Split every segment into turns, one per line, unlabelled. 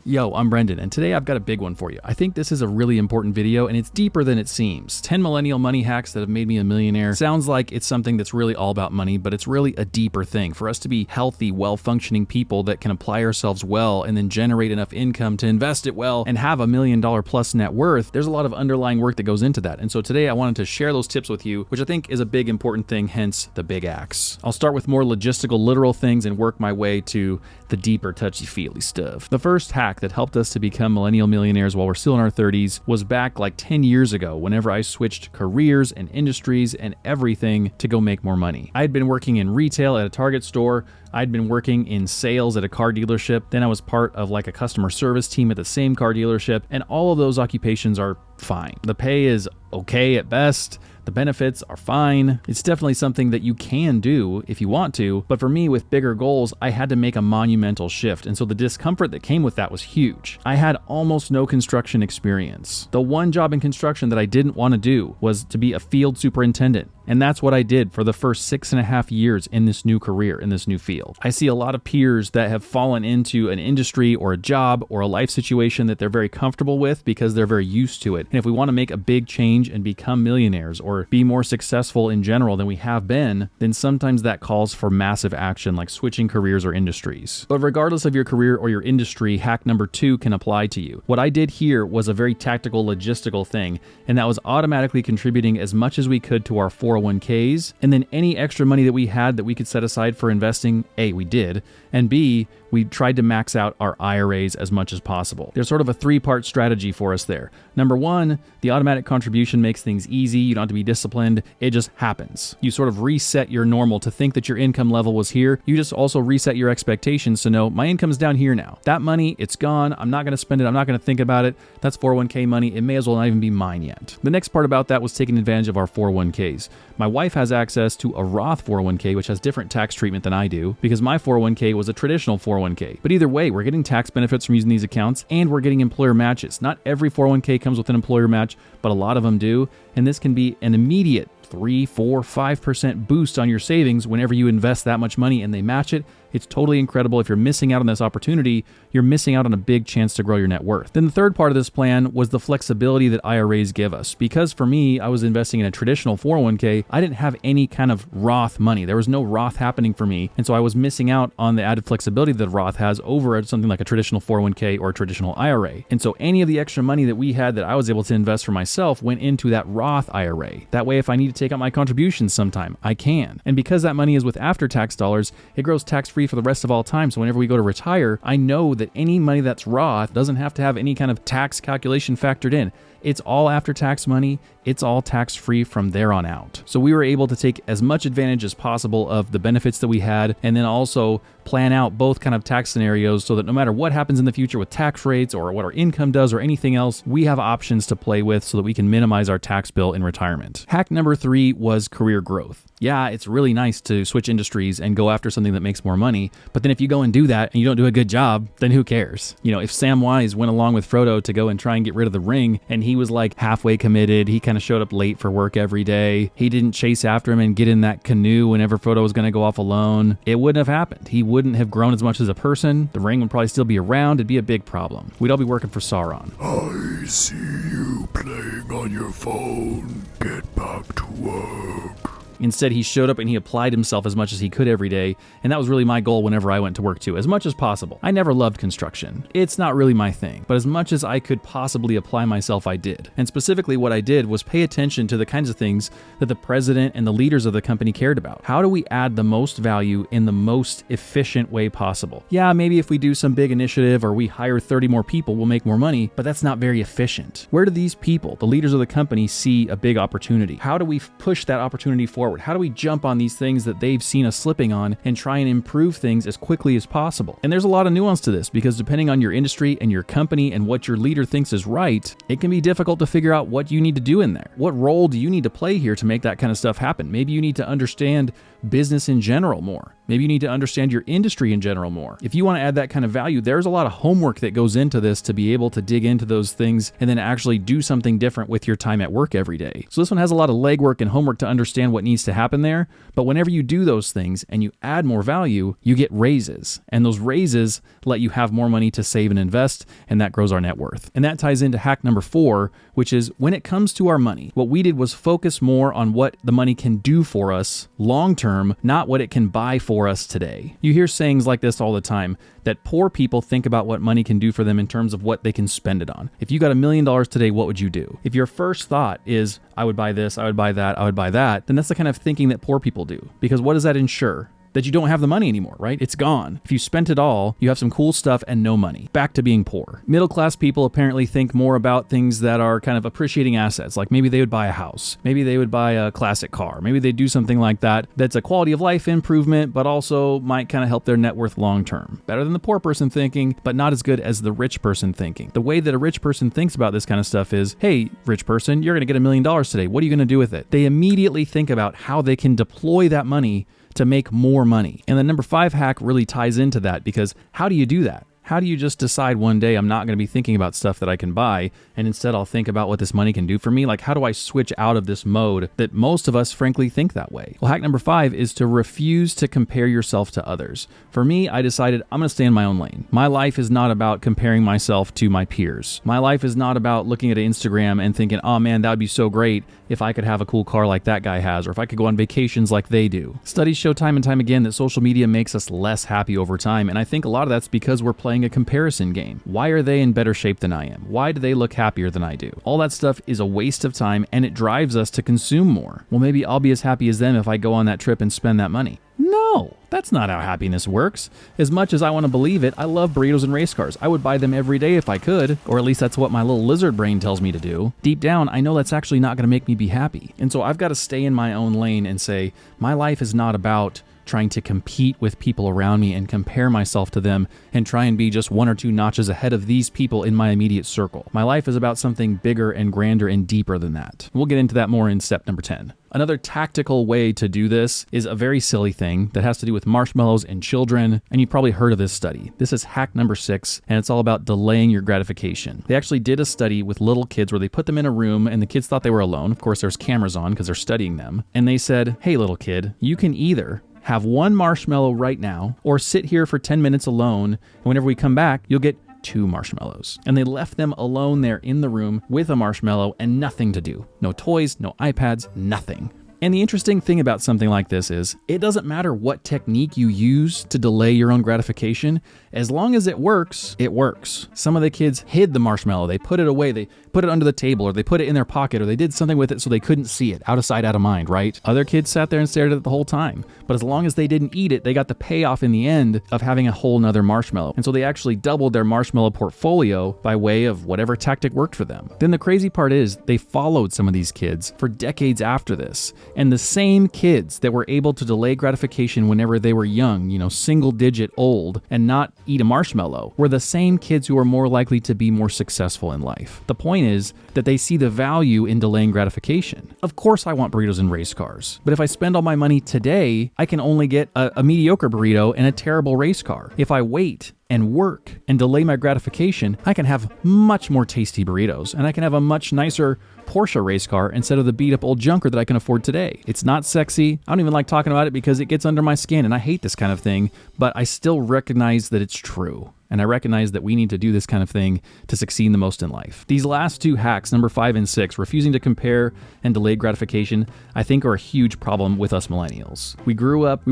Yo, I'm Brendan, and today I've got a big one for you. I think this is a really important video, and it's deeper than it seems. 10 millennial money hacks that have made me a millionaire. Sounds like it's something that's really all about money, but it's really a deeper thing. For us to be healthy, well-functioning people that can apply ourselves well and then generate enough income to invest it well and have $1 million plus net worth, there's a lot of underlying work that goes into that. And so today I wanted to share those tips with you, which I think is a big important thing, hence the big axe. I'll start with more logistical, literal things and work my way to the deeper, touchy-feely stuff. The first hack that helped us to become millennial millionaires while we're still in our 30s was back like 10 years ago whenever I switched careers and industries and everything to go make more money. I had been working in retail at a Target store. I'd been working in sales at a car dealership. Then I was part of like a customer service team at the same car dealership, and all of those occupations are fine. The pay is okay at best. The benefits are fine. It's definitely something that you can do if you want to, but for me with bigger goals, I had to make a monumental shift, and so the discomfort that came with that was huge. I had almost no construction experience. The one job in construction that I didn't want to do was to be a field superintendent. And that's what I did for the first 6.5 years in this new career, in this new field. I see a lot of peers that have fallen into an industry or a job or a life situation that they're very comfortable with because they're very used to it. And if we want to make a big change and become millionaires or be more successful in general than we have been, then sometimes that calls for massive action like switching careers or industries. But regardless of your career or your industry, hack number 2 can apply to you. What I did here was a very tactical, logistical thing, and that was automatically contributing as much as we could to our 401ks, and then any extra money that we had that we could set aside for investing, A, we did, and B, we tried to max out our IRAs as much as possible. There's sort of a 3-part strategy for us there. Number 1, the automatic contribution makes things easy. You don't have to be disciplined. It just happens. You sort of reset your normal to think that your income level was here. You just also reset your expectations to know my income's down here now. That money, it's gone. I'm not going to spend it. I'm not going to think about it. That's 401k money. It may as well not even be mine yet. The next part about that was taking advantage of our 401ks. My wife has access to a Roth 401k, which has different tax treatment than I do because my 401k was a traditional 401k. But either way, we're getting tax benefits from using these accounts and we're getting employer matches. Not every 401k comes with an employer match, but a lot of them do. And this can be an immediate 3, 4, 5% boost on your savings whenever you invest that much money and they match it. It's totally incredible. If you're missing out on this opportunity, you're missing out on a big chance to grow your net worth. Then the third part of this plan was the flexibility that IRAs give us. Because for me, I was investing in a traditional 401k, I didn't have any kind of Roth money. There was no Roth happening for me. And so I was missing out on the added flexibility that Roth has over something like a traditional 401k or a traditional IRA. And so any of the extra money that we had that I was able to invest for myself went into that Roth IRA. That way, if I need to take out my contributions sometime, I can. And because that money is with after-tax dollars, it grows tax-free for the rest of all time. So whenever we go to retire, I know that any money that's Roth doesn't have to have any kind of tax calculation factored in. It's all after-tax money. It's all tax-free from there on out. So we were able to take as much advantage as possible of the benefits that we had and then also plan out both kind of tax scenarios so that no matter what happens in the future with tax rates or what our income does or anything else, we have options to play with so that we can minimize our tax bill in retirement. Hack number 3 was career growth. Yeah, it's really nice to switch industries and go after something that makes more money, but then if you go and do that and you don't do a good job, then who cares? You know, if Samwise went along with Frodo to go and try and get rid of the ring and he was like halfway committed, he kind of showed up late for work every day, he didn't chase after him and get in that canoe whenever Frodo was going to go off alone, it wouldn't have happened. He wouldn't have grown as much as a person. The ring would probably still be around. It'd be a big problem. We'd all be working for Sauron.
I see you playing on your phone. Get back to work.
Instead, he showed up and he applied himself as much as he could every day, and that was really my goal whenever I went to work too, as much as possible. I never loved construction. It's not really my thing, but as much as I could possibly apply myself, I did. And specifically what I did was pay attention to the kinds of things that the president and the leaders of the company cared about. How do we add the most value in the most efficient way possible? Yeah, maybe if we do some big initiative or we hire 30 more people, we'll make more money, but that's not very efficient. Where do these people, the leaders of the company, see a big opportunity? How do we push that opportunity forward? How do we jump on these things that they've seen us slipping on and try and improve things as quickly as possible? And there's a lot of nuance to this because depending on your industry and your company and what your leader thinks is right, it can be difficult to figure out what you need to do in there. What role do you need to play here to make that kind of stuff happen? Maybe you need to understand business in general more. Maybe you need to understand your industry in general more. If you want to add that kind of value, there's a lot of homework that goes into this to be able to dig into those things and then actually do something different with your time at work every day. So this one has a lot of legwork and homework to understand what needs needs to happen there. But whenever you do those things and you add more value, you get raises. And those raises let you have more money to save and invest, and that grows our net worth. And that ties into hack number 4, which is when it comes to our money, what we did was focus more on what the money can do for us long term, not what it can buy for us today. You hear sayings like this all the time, that poor people think about what money can do for them in terms of what they can spend it on. If you got $1 million today, what would you do? If your first thought is, I would buy this, I would buy that, I would buy that, then that's the kind of thinking that poor people do. Because what does that ensure? That you don't have the money anymore, right? It's gone. If you spent it all, you have some cool stuff and no money. Back to being poor. Middle-class people apparently think more about things that are kind of appreciating assets. Like maybe they would buy a house. Maybe they would buy a classic car. Maybe they'd do something like that that's a quality of life improvement, but also might kind of help their net worth long-term. Better than the poor person thinking, but not as good as the rich person thinking. The way that a rich person thinks about this kind of stuff is, hey, rich person, you're going to get $1 million today. What are you going to do with it? They immediately think about how they can deploy that money to make more money. And the number 5 hack really ties into that, because how do you do that? How do you just decide one day I'm not going to be thinking about stuff that I can buy, and instead I'll think about what this money can do for me? Like, how do I switch out of this mode that most of us frankly think that way? Well, hack number 5 is to refuse to compare yourself to others. For me, I decided I'm going to stay in my own lane. My life is not about comparing myself to my peers. My life is not about looking at Instagram and thinking, oh man, that would be so great if I could have a cool car like that guy has, or if I could go on vacations like they do. Studies show time and time again that social media makes us less happy over time, and I think a lot of that's because we're playing a comparison game. Why are they in better shape than I am? Why do they look happier than I do? All that stuff is a waste of time, and it drives us to consume more. Well, maybe I'll be as happy as them if I go on that trip and spend that money. No, that's not how happiness works. As much as I want to believe it, I love burritos and race cars. I would buy them every day if I could, or at least that's what my little lizard brain tells me to do. Deep down, I know that's actually not going to make me be happy. And so I've got to stay in my own lane and say, my life is not about trying to compete with people around me and compare myself to them and try and be just 1 or 2 notches ahead of these people in my immediate circle. My life is about something bigger and grander and deeper than that. We'll get into that more in step number 10. Another tactical way to do this is a very silly thing that has to do with marshmallows and children, and you've probably heard of this study. This is hack number 6, and it's all about delaying your gratification. They actually did a study with little kids where they put them in a room, and the kids thought they were alone. Of course, there's cameras on because they're studying them. And they said, hey, little kid, you can either have 1 marshmallow right now, or sit here for 10 minutes alone, and whenever we come back, you'll get 2 marshmallows. And they left them alone there in the room with a marshmallow and nothing to do. No toys, no iPads, nothing. And the interesting thing about something like this is, it doesn't matter what technique you use to delay your own gratification, as long as it works, it works. Some of the kids hid the marshmallow, they put it away, they put it under the table, or they put it in their pocket, or they did something with it so they couldn't see it, out of sight, out of mind, right? Other kids sat there and stared at it the whole time. But as long as they didn't eat it, they got the payoff in the end of having a whole nother marshmallow. And so they actually doubled their marshmallow portfolio by way of whatever tactic worked for them. Then the crazy part is, they followed some of these kids for decades after this. And the same kids that were able to delay gratification whenever they were young, single digit old, and not eat a marshmallow, were the same kids who were more likely to be more successful in life. The point is that they see the value in delaying gratification. Of course I want burritos and race cars, but if I spend all my money today, I can only get a mediocre burrito and a terrible race car. If I wait and work and delay my gratification, I can have much more tasty burritos, and I can have a much nicer Porsche race car instead of the beat up old junker that I can afford today. It's not sexy. I don't even like talking about it because it gets under my skin, and I hate this kind of thing, but I still recognize that it's true. And I recognize that we need to do this kind of thing to succeed the most in life. These last 2 hacks, number 5 and 6, refusing to compare and delay gratification, I think are a huge problem with us millennials. We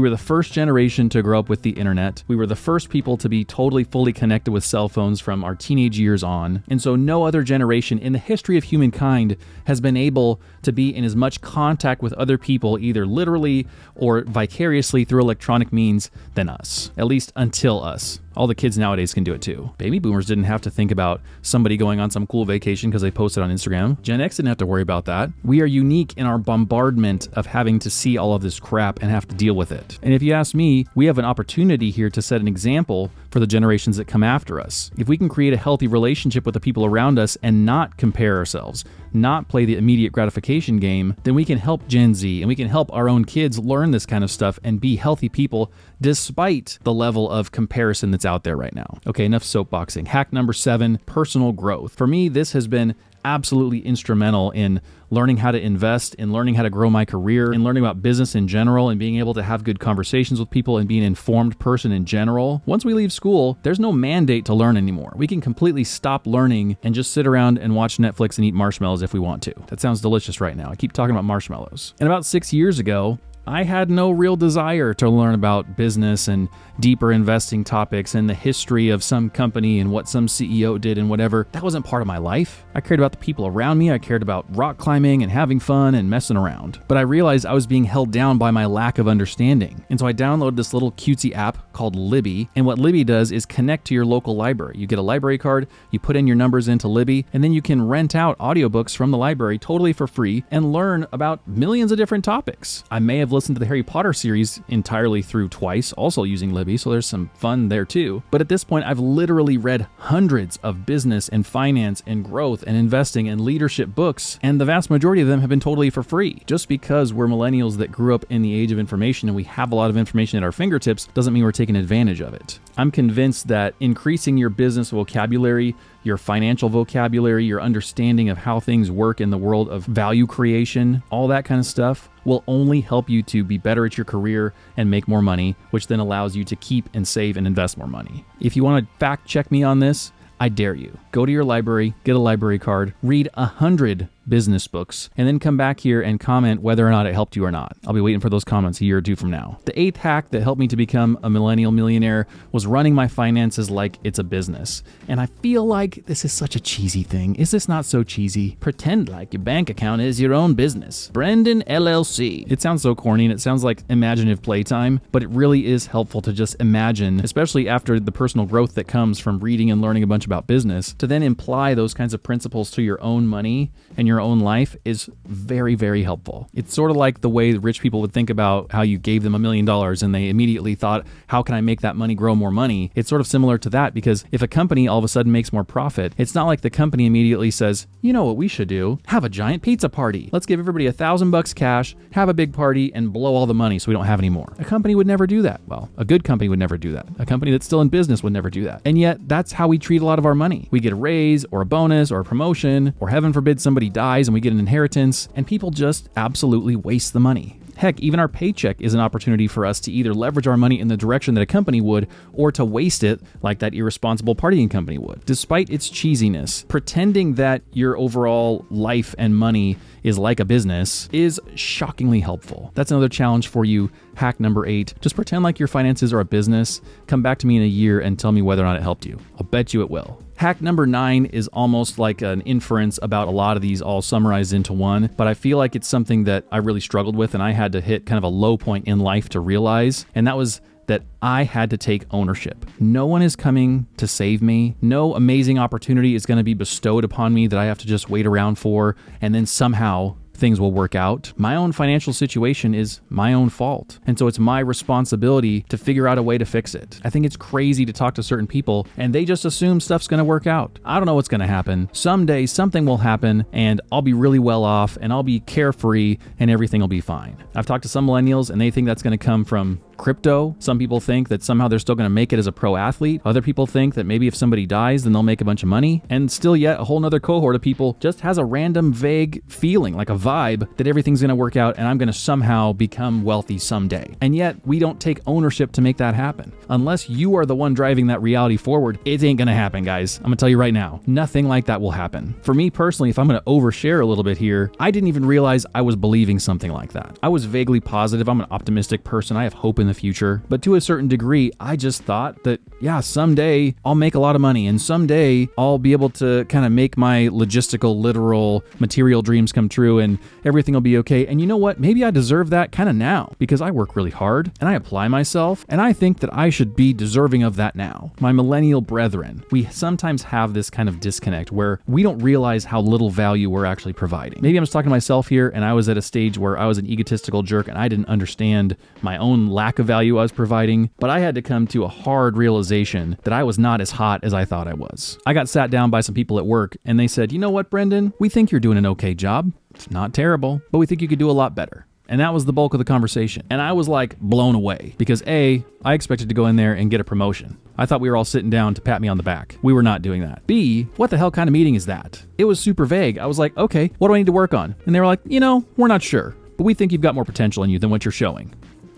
were the first generation to grow up with the internet. We were the first people to be totally fully connected with cell phones from our teenage years on. And so no other generation in the history of humankind has been able to be in as much contact with other people, either literally or vicariously through electronic means, than us. At least until us. All the kids nowadays can do it too. Baby boomers didn't have to think about somebody going on some cool vacation because they posted on Instagram. Gen X didn't have to worry about that. We are unique in our bombardment of having to see all of this crap and have to deal with it. And if you ask me, we have an opportunity here to set an example for the generations that come after us. If we can create a healthy relationship with the people around us and not compare ourselves, not play the immediate gratification game, then we can help Gen Z and we can help our own kids learn this kind of stuff and be healthy people despite the level of comparison that's out there right now. Okay, enough soapboxing. Hack number 7, personal growth. For me, this has been absolutely instrumental in learning how to invest, in learning how to grow my career, in learning about business in general, and being able to have good conversations with people and be an informed person in general. Once we leave school, there's no mandate to learn anymore. We can completely stop learning and just sit around and watch Netflix and eat marshmallows if we want to. That sounds delicious right now. I keep talking about marshmallows. And about 6 years ago, I had no real desire to learn about business and deeper investing topics and the history of some company and what some CEO did and whatever. That wasn't part of my life. I cared about the people around me. I cared about rock climbing and having fun and messing around. But I realized I was being held down by my lack of understanding. And so I downloaded this little cutesy app called Libby. And what Libby does is connect to your local library. You get a library card, you put in your numbers into Libby, and then you can rent out audiobooks from the library totally for free and learn about millions of different topics. I may have listened to the Harry Potter series entirely through twice, also using Libby, so there's some fun there too. But at this point, I've literally read hundreds of business and finance and growth and investing and leadership books, and the vast majority of them have been totally for free. Just because we're millennials that grew up in the age of information and we have a lot of information at our fingertips doesn't mean we're taking advantage of it. I'm convinced that increasing your business vocabulary, your financial vocabulary, your understanding of how things work in the world of value creation, all that kind of stuff will only help you to be better at your career and make more money, which then allows you to keep and save and invest more money. If you want to fact check me on this, I dare you. Go to your library, get a library card, read 100 business books, and then come back here and comment whether or not it helped you or not. I'll be waiting for those comments a year or two from now. The 8th hack that helped me to become a millennial millionaire was running my finances like it's a business. And I feel like this is such a cheesy thing. Is this not so cheesy? Pretend like your bank account is your own business. Brendan LLC. It sounds so corny and it sounds like imaginative playtime, but it really is helpful to just imagine, especially after the personal growth that comes from reading and learning a bunch about business, to then apply those kinds of principles to your own money and your own life is very, very helpful. It's sort of like the way rich people would think about how you gave them $1 million and they immediately thought, how can I make that money grow more money? It's sort of similar to that, because if a company all of a sudden makes more profit, it's not like the company immediately says, you know what we should do? Have a giant pizza party. Let's give everybody $1,000 cash, have a big party, and blow all the money so we don't have any more. A company would never do that. Well, a good company would never do that. A company that's still in business would never do that. And yet that's how we treat a lot of our money. We get a raise or a bonus or a promotion, or heaven forbid somebody dies and we get an inheritance, and people just absolutely waste the money. Heck, even our paycheck is an opportunity for us to either leverage our money in the direction that a company would, or to waste it like that irresponsible partying company would. Despite its cheesiness, pretending that your overall life and money is like a business is shockingly helpful. That's another challenge for you. Hack number 8, just pretend like your finances are a business. Come back to me in a year and tell me whether or not it helped you. I'll bet you it will. Hack number 9 is almost like an inference about a lot of these all summarized into one, but I feel like it's something that I really struggled with and I had to hit kind of a low point in life to realize, and that was that I had to take ownership. No one is coming to save me. No amazing opportunity is going to be bestowed upon me that I have to just wait around for and then somehow things will work out. My own financial situation is my own fault. And so it's my responsibility to figure out a way to fix it. I think it's crazy to talk to certain people and they just assume stuff's going to work out. I don't know what's going to happen. Someday something will happen and I'll be really well off and I'll be carefree and everything will be fine. I've talked to some millennials and they think that's going to come from crypto. Some people think that somehow they're still going to make it as a pro athlete. Other people think that maybe if somebody dies, then they'll make a bunch of money. And still yet a whole nother cohort of people just has a random vague feeling, like a vibe, that everything's going to work out and I'm going to somehow become wealthy someday. And yet we don't take ownership to make that happen. Unless you are the one driving that reality forward, it ain't going to happen, guys. I'm going to tell you right now, nothing like that will happen. For me personally, if I'm going to overshare a little bit here, I didn't even realize I was believing something like that. I was vaguely positive. I'm an optimistic person. I have hope in the future. But to a certain degree, I just thought that, yeah, someday I'll make a lot of money and someday I'll be able to kind of make my logistical, literal, material dreams come true and everything will be okay. And you know what? Maybe I deserve that kind of now because I work really hard and I apply myself and I think that I should be deserving of that now. My millennial brethren, we sometimes have this kind of disconnect where we don't realize how little value we're actually providing. Maybe I'm just talking to myself here and I was at a stage where I was an egotistical jerk and I didn't understand my own lack of value I was providing, but I had to come to a hard realization that I was not as hot as I thought I was. I got sat down by some people at work and they said, you know what, Brendan, we think you're doing an okay job. It's not terrible, but we think you could do a lot better. And that was the bulk of the conversation. And I was like blown away because A, I expected to go in there and get a promotion. I thought we were all sitting down to pat me on the back. We were not doing that. B, what the hell kind of meeting is that? It was super vague. I was like, okay, what do I need to work on? And they were like, we're not sure, but we think you've got more potential in you than what you're showing.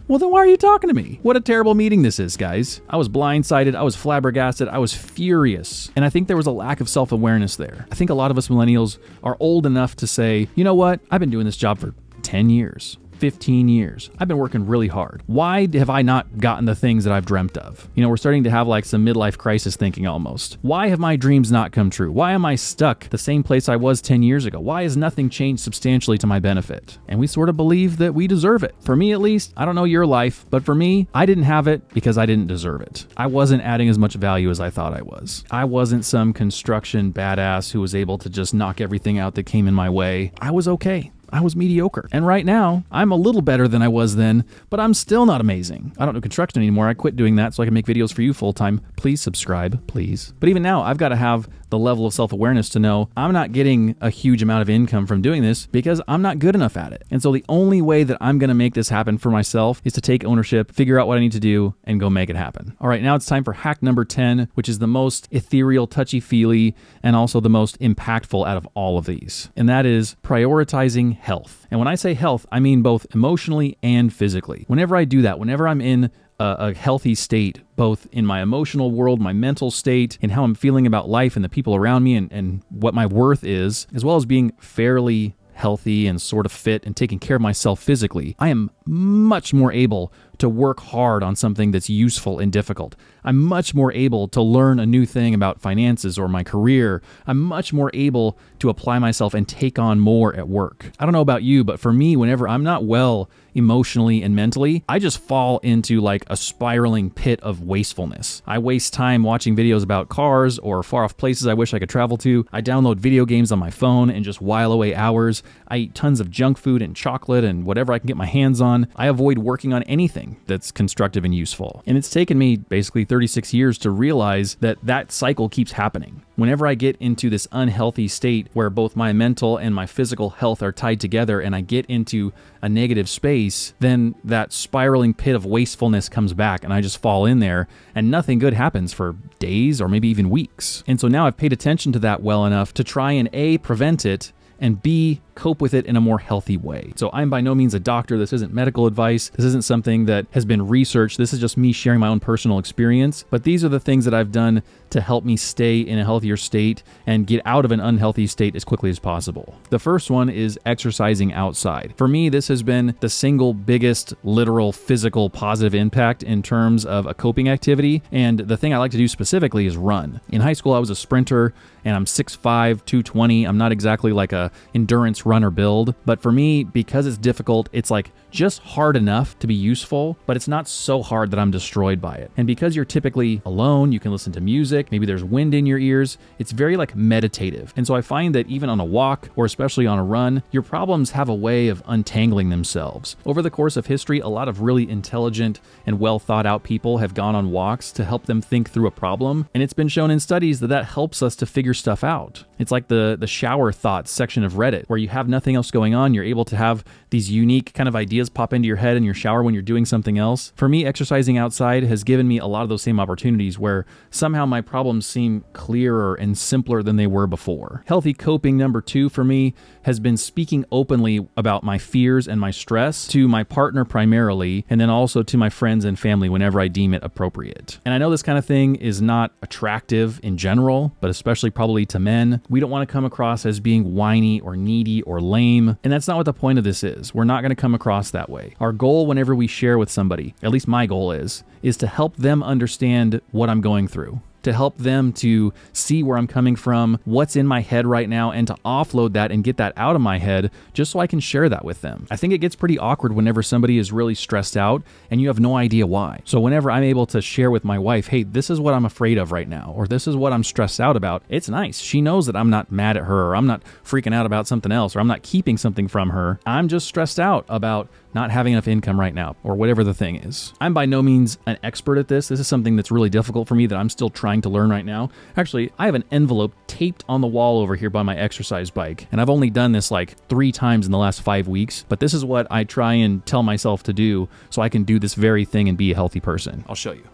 Well, then why are you talking to me? What a terrible meeting this is, guys. I was blindsided. I was flabbergasted. I was furious. And I think there was a lack of self-awareness there. I think a lot of us millennials are old enough to say, you know what? I've been doing this job for 10 years. 15 years. I've been working really hard. Why have I not gotten the things that I've dreamt of? We're starting to have like some midlife crisis thinking almost. Why have my dreams not come true? Why am I stuck the same place I was 10 years ago? Why has nothing changed substantially to my benefit? And we sort of believe that we deserve it. For me, at least, I don't know your life, but for me, I didn't have it because I didn't deserve it. I wasn't adding as much value as I thought I was. I wasn't some construction badass who was able to just knock everything out that came in my way. I was okay. I was mediocre. And right now, I'm a little better than I was then, but I'm still not amazing. I don't do construction anymore. I quit doing that so I can make videos for you full time. Please subscribe, please. But even now, I've got to have the level of self-awareness to know I'm not getting a huge amount of income from doing this because I'm not good enough at it. And so the only way that I'm going to make this happen for myself is to take ownership, figure out what I need to do, and go make it happen. All right, now it's time for hack number 10, which is the most ethereal, touchy-feely, and also the most impactful out of all of these. And that is prioritizing health. And when I say health, I mean both emotionally and physically. Whenever I do that, whenever I'm in a healthy state, both in my emotional world, my mental state, and how I'm feeling about life and the people around me and what my worth is, as well as being fairly healthy and sort of fit and taking care of myself physically, I am much more able to work hard on something that's useful and difficult. I'm much more able to learn a new thing about finances or my career. I'm much more able to apply myself and take on more at work. I don't know about you, but for me, whenever I'm not well emotionally and mentally, I just fall into like a spiraling pit of wastefulness. I waste time watching videos about cars or far off places I wish I could travel to. I download video games on my phone and just while away hours. I eat tons of junk food and chocolate and whatever I can get my hands on. I avoid working on anything that's constructive and useful. And it's taken me basically 36 years to realize that that cycle keeps happening. Whenever I get into this unhealthy state where both my mental and my physical health are tied together and I get into a negative space, then that spiraling pit of wastefulness comes back and I just fall in there and nothing good happens for days or maybe even weeks. And so now I've paid attention to that well enough to try and A, prevent it, and B, cope with it in a more healthy way. So I'm by no means a doctor. This isn't medical advice. This isn't something that has been researched. This is just me sharing my own personal experience. But these are the things that I've done to help me stay in a healthier state and get out of an unhealthy state as quickly as possible. The first one is exercising outside. For me, this has been the single biggest literal physical positive impact in terms of a coping activity. And the thing I like to do specifically is run. In high school, I was a sprinter and I'm 6'5", 220. I'm not exactly like a endurance runner build, but for me, because it's difficult, it's like just hard enough to be useful, but it's not so hard that I'm destroyed by it. And because you're typically alone, you can listen to music, maybe there's wind in your ears, it's very like meditative. And so I find that even on a walk or especially on a run, your problems have a way of untangling themselves. Over the course of history, a lot of really intelligent and well thought out people have gone on walks to help them think through a problem. And it's been shown in studies that that helps us to figure stuff out. It's like the shower thoughts section of Reddit, where you have nothing else going on. You're able to have these unique kind of ideas pop into your head in your shower when you're doing something else. For me, exercising outside has given me a lot of those same opportunities where somehow my problems seem clearer and simpler than they were before. Healthy coping number 2 for me has been speaking openly about my fears and my stress to my partner primarily, and then also to my friends and family whenever I deem it appropriate. And I know this kind of thing is not attractive in general, but especially probably to men. We don't want to come across as being whiny or needy or lame, and that's not what the point of this is. We're not going to come across that way. Our goal whenever we share with somebody, at least my goal is to help them understand what I'm going through, to help them to see where I'm coming from, what's in my head right now, and to offload that and get that out of my head just so I can share that with them. I think it gets pretty awkward whenever somebody is really stressed out and you have no idea why. So whenever I'm able to share with my wife, hey, this is what I'm afraid of right now, or this is what I'm stressed out about, it's nice. She knows that I'm not mad at her, or I'm not freaking out about something else, or I'm not keeping something from her. I'm just stressed out about not having enough income right now, or whatever the thing is. I'm by no means an expert at this. This is something that's really difficult for me that I'm still trying to learn right now. Actually, I have an envelope taped on the wall over here by my exercise bike, and I've only done this like 3 times in the last 5 weeks, but this is what I try and tell myself to do so I can do this very thing and be a healthy person. I'll show you.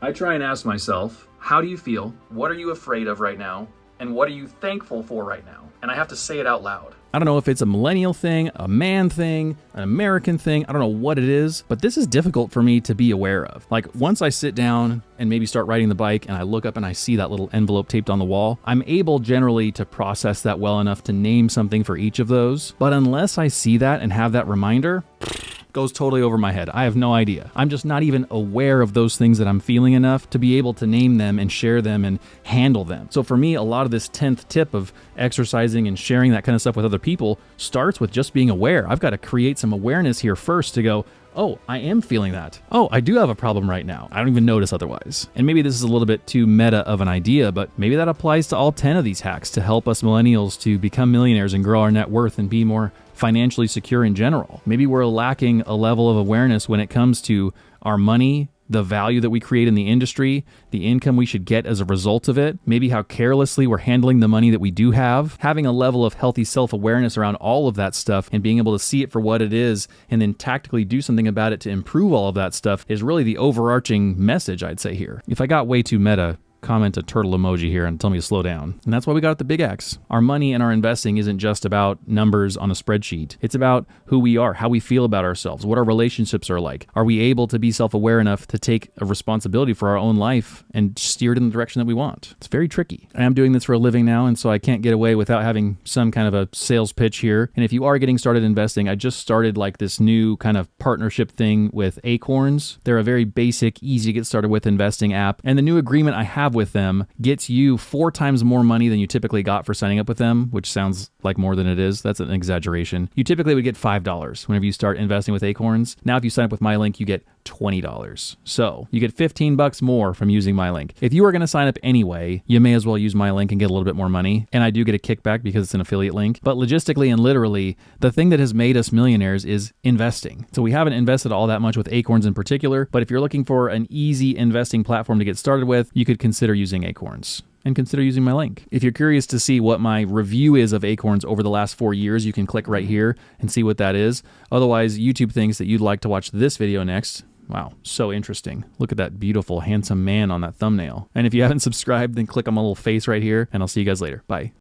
I try and ask myself, how do you feel? What are you afraid of right now? And what are you thankful for right now? And I have to say it out loud. I don't know if it's a millennial thing, a man thing, an American thing. I don't know what it is, but this is difficult for me to be aware of. Like once I sit down and maybe start riding the bike and I look up and I see that little envelope taped on the wall, I'm able generally to process that well enough to name something for each of those. But unless I see that and have that reminder, goes totally over my head. I have no idea. I'm just not even aware of those things that I'm feeling enough to be able to name them and share them and handle them. So for me, a lot of this 10th tip of exercising and sharing that kind of stuff with other people starts with just being aware. I've got to create some awareness here first to go, oh, I am feeling that. Oh, I do have a problem right now. I don't even notice otherwise. And maybe this is a little bit too meta of an idea, but maybe that applies to all 10 of these hacks to help us millennials to become millionaires and grow our net worth and be more financially secure in general. Maybe we're lacking a level of awareness when it comes to our money, the value that we create in the industry, the income we should get as a result of it, maybe how carelessly we're handling the money that we do have. Having a level of healthy self-awareness around all of that stuff and being able to see it for what it is and then tactically do something about it to improve all of that stuff is really the overarching message, I'd say here. If I got way too meta, comment a turtle emoji here and tell me to slow down. And that's why we got the big X. Our money and our investing isn't just about numbers on a spreadsheet. It's about who we are, how we feel about ourselves, what our relationships are like. Are we able to be self-aware enough to take a responsibility for our own life and steer it in the direction that we want? It's very tricky. I am doing this for a living now, and so I can't get away without having some kind of a sales pitch here. And if you are getting started investing, I just started like this new kind of partnership thing with Acorns. They're a very basic, easy to get started with investing app. And the new agreement I have with them gets you 4 times more money than you typically got for signing up with them, which sounds like more than it is. That's an exaggeration. You typically would get $5 whenever you start investing with Acorns. Now, if you sign up with my link, you get $20. So you get $15 more from using my link. If you are going to sign up anyway, you may as well use my link and get a little bit more money. And I do get a kickback because it's an affiliate link. But logistically and literally, the thing that has made us millionaires is investing. So we haven't invested all that much with Acorns in particular, but if you're looking for an easy investing platform to get started with, you could consider using Acorns. And consider using my link. If you're curious to see what my review is of Acorns over the last 4 years, you can click right here and see what that is. Otherwise, YouTube thinks that you'd like to watch this video next. Wow, so interesting. Look at that beautiful, handsome man on that thumbnail. And if you haven't subscribed, then click on my little face right here, and I'll see you guys later. Bye.